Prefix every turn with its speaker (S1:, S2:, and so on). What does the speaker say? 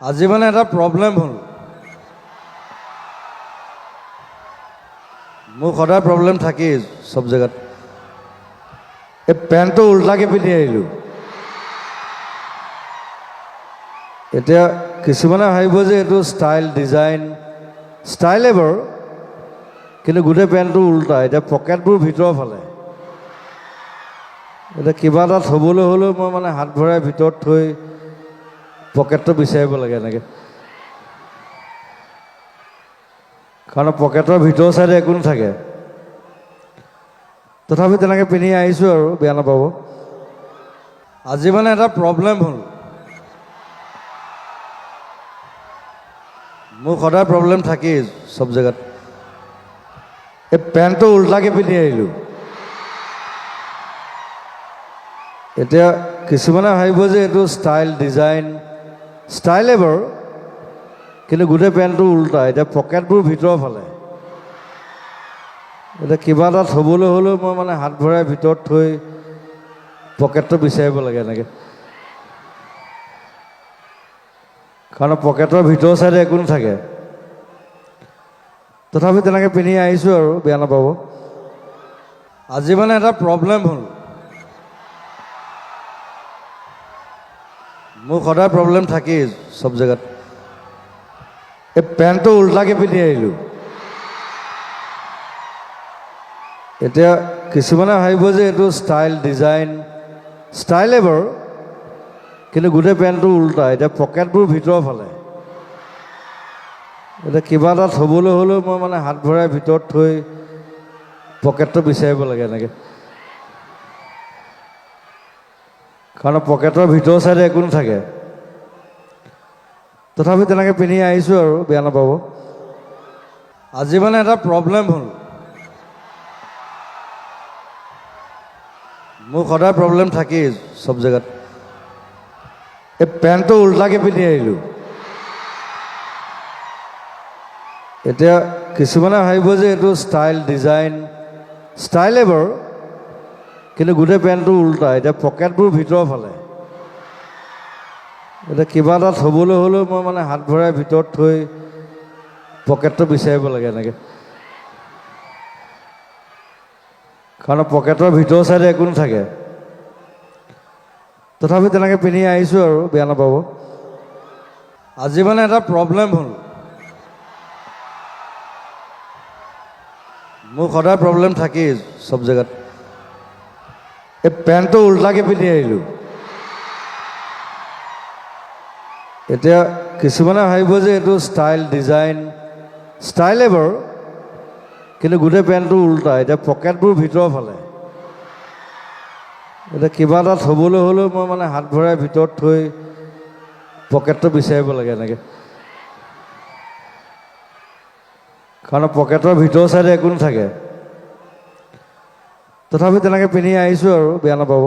S1: আজি মানে এটা প্ৰব্লেম হ'ল। মোৰ সদায় প্ৰব্লেম থাকেই সব জেগাত। এই পেণ্টটো উল্টাকৈ পিন্ধি আহিলোঁ। এতিয়া কিছুমানে ভাবিব যে এইটো ষ্টাইল ডিজাইন ষ্টাইলে বাৰু, কিন্তু গোটেই পেণ্টটো উল্টা। এতিয়া পকেটবোৰ ভিতৰৰ ফালে। এতিয়া কিবা এটা থ'বলৈ হ'লেও মই মানে হাত ভৰাই ভিতৰত থৈ পকেটটো বিচাৰিব লাগে এনেকৈ, কাৰণ পকেটৰ ভিতৰৰ চাইডে একো নাথাকে। তথাপি তেনেকৈ পিন্ধি আহিছোঁ আৰু, বেয়া নাপাব। আজি মানে এটা প্ৰব্লেম হ'ল। মোৰ সদায় প্ৰব্লেম থাকেই সব জেগাত। এই পেণ্টটো উল্টাকৈ পিন্ধি আহিলোঁ। এতিয়া কিছুমানে ভাবিব যে এইটো ষ্টাইল ডিজাইন ষ্টাইলে বাৰু, কিন্তু গোটেই পেণ্টটো উল্টা। এতিয়া পকেটবোৰ ভিতৰৰ ফালে। এতিয়া কিবা এটা থ'বলৈ হ'লেও মই মানে হাত ভৰাই ভিতৰত থৈ পকেটটো বিচাৰিব লাগে এনেকৈ, কাৰণ পকেটৰ ভিতৰৰ চাইডে একো নাথাকে। তথাপি তেনেকৈ পিন্ধি আহিছোঁ আৰু, বেয়া নাপাব। আজি মানে এটা প্ৰব্লেম হ'ল। মোৰ সদায় প্ৰব্লেম থাকেই সব জেগাত। এই পেণ্টটো উল্টাকৈ পিন্ধি আহিলোঁ। এতিয়া কিছুমানে ভাবিব যে এইটো ষ্টাইল ডিজাইন ষ্টাইলে বাৰু, কিন্তু গোটেই পেণ্টটো উল্টা। এতিয়া পকেটবোৰ ভিতৰৰ ফালে। এতিয়া কিবা এটা থ'বলৈ হ'লেও মই মানে হাত ভৰাই ভিতৰত থৈ পকেটটো বিচাৰিব লাগে এনেকৈ, কাৰণ পকেটৰ ভিতৰৰ চাইডে একো নাথাকে। তথাপি তেনেকৈ পিন্ধি আহিছোঁ আৰু, বেয়া নাপাব। আজি মানে এটা প্ৰব্লেম হ'ল। মোৰ সদায় প্ৰব্লেম থাকেই সব জেগাত। এই পেণ্টটো উল্টাকৈ পিন্ধি আহিলোঁ। এতিয়া কিছুমানে ভাবিব যে এইটো ষ্টাইল ডিজাইন ষ্টাইলে বাৰু, কিন্তু গোটেই পেণ্টটো উল্টা। এতিয়া পকেটবোৰ ভিতৰৰ ফালে। এতিয়া কিবা এটা থ'বলৈ হ'লেও মই মানে হাত ভৰাই ভিতৰত থৈ পকেটটো বিচাৰিব লাগে এনেকৈ, কাৰণ পকেটৰ ভিতৰৰ চাইডে একো নাথাকে। তথাপি তেনেকৈ পিন্ধি আহিছোঁ আৰু, বেয়া নাপাব। আজি মানে এটা প্ৰব্লেম হ'ল। মোৰ সদায় প্ৰব্লেম থাকেই সব জেগাত। এই পেণ্টটো উল্টাকৈ পিন্ধি আহিলোঁ। এতিয়া কিছুমানে ভাবিব যে এইটো ষ্টাইল ডিজাইন ষ্টাইলে বাৰু, কিন্তু গোটেই পেণ্টটো উল্টা। এতিয়া পকেটবোৰ ভিতৰৰ ফালে। এতিয়া কিবা এটা থ'বলৈ হ'লেও মই মানে হাত ভৰাই ভিতৰত থৈ পকেটটো বিচাৰিব লাগে এনেকৈ, কাৰণ পকেটৰ ভিতৰৰ চাইডে একো নাথাকে। তথাপি তেনেকৈ পিন্ধি আহিছোঁ আৰু, বেয়া নাপাব।